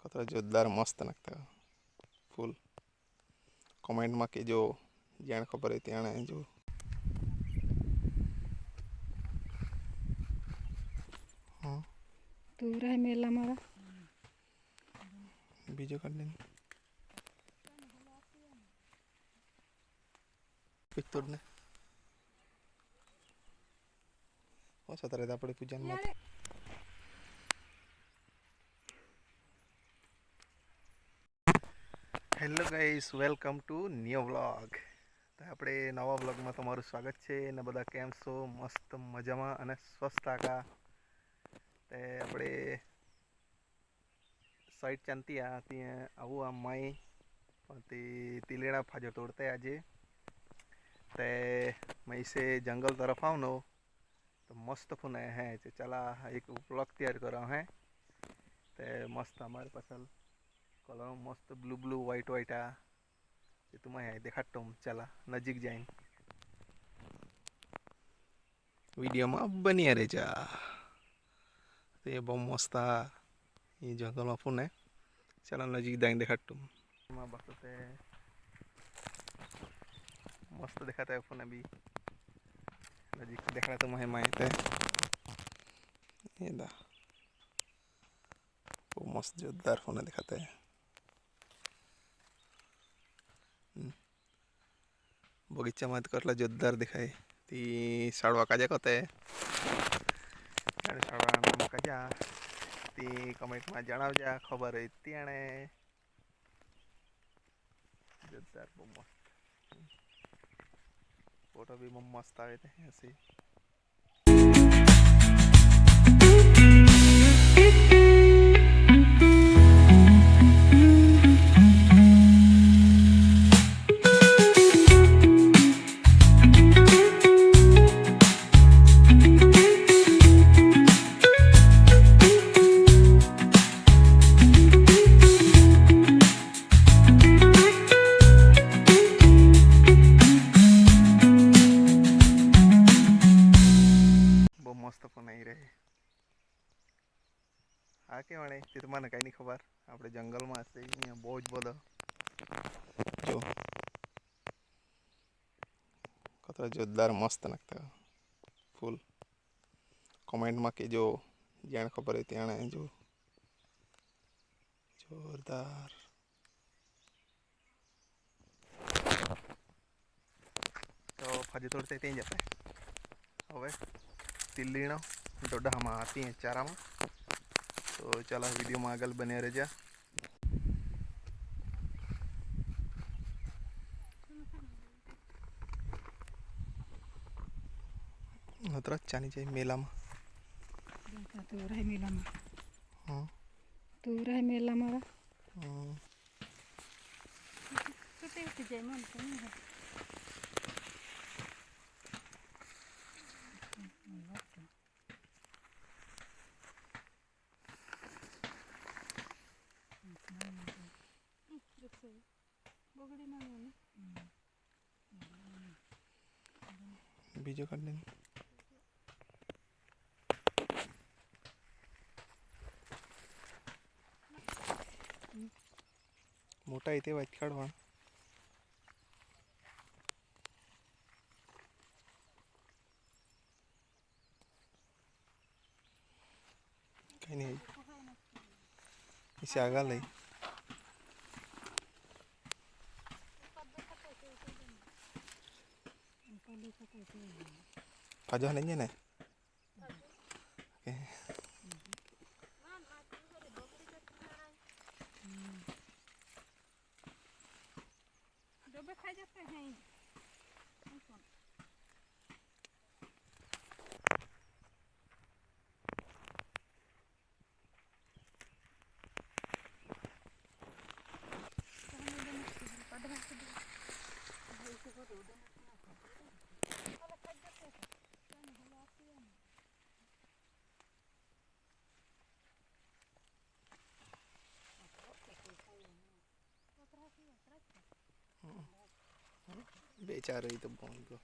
कतरा जोरदार मस्त लगता है फूल कमेंट में के जो जान खबर है त्याने जो हाँ तू रहे मेला मारा बीजो कर पितुरने हो सतरे दा पड़े पूजन मत hello guys welcome to new vlog तो આપણે નવા વ્લોગમાં તમારું સ્વાગત છે ને બધા કેમ છો મસ્ત મજામાં અને સ્વસ્થ આકા તે આપણે સાઈડ ચાંતી આ ત્યાં આવું આ માઈ પણ તે તીલેડા ફાજો તોડતે આજે તે मैं से जंगल तरफ आऊँ नो तो मस्त फोन है तो चला एक व्लॉग तैयार करा है ते मस्त हमारे पसल कलर मस्त ब्लू ब्लू वाइट वाइट आ तुम्हें देखा तुम चला नजीक जाइन वीडियो में बनी रहे जा तो ये बहुत मस्त आ ये जंगल में फोन है चला नजीक जाइन देखा तुम बसते मस्त दिखाता है फोन अभी नजीक देखना तो मैं माहित है ये दा वो मस्त जोरदार फोन दिखाते हैं बगीचा में करला जोरदार दिखाए ती साड़वा काजा कहते साड़वा नाम काजा ती कमेंट में जणावजा खबर है त्याने जोरदार बहुत मस्त फोटो भी मस्त आए थे ऐसे मस्त फोन आई रहे हाँ के वाणे ते तो माने कई नहीं खबर आपणे जंगल में हसे अहींया बहुत बधो जो कतरा जोरदार मस्त लगता है फूल कमेंट में के जो जान खबर है त्याने जो जोरदार तो फजी तोड़ते ते जाता है હવે तिल्लीनो डोडा हम आती हैं चारा में तो चला वीडियो में आगल बने रह जा उतरा चानी चाहिए मेला में तू रहे मेला में हाँ तू रहे मेला मारा बीजो कर लें मोटा इतने वाइट काढ़वा कहीं नहीं इसे आगा ले फाजो नहीं है ना खा जाते हैं बेचारे तो बहुत को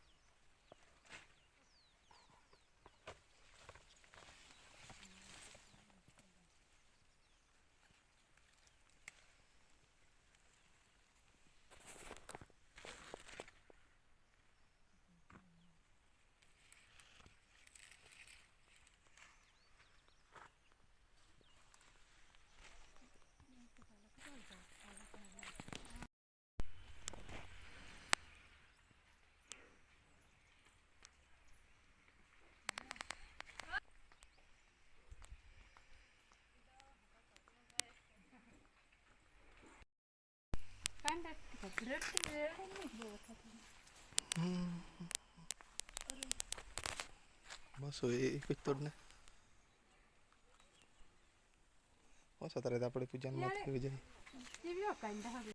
બસ હવે એક જ તોડ ને બસ અત્યારે તો આપણે પૂજામાં થઈ જાય.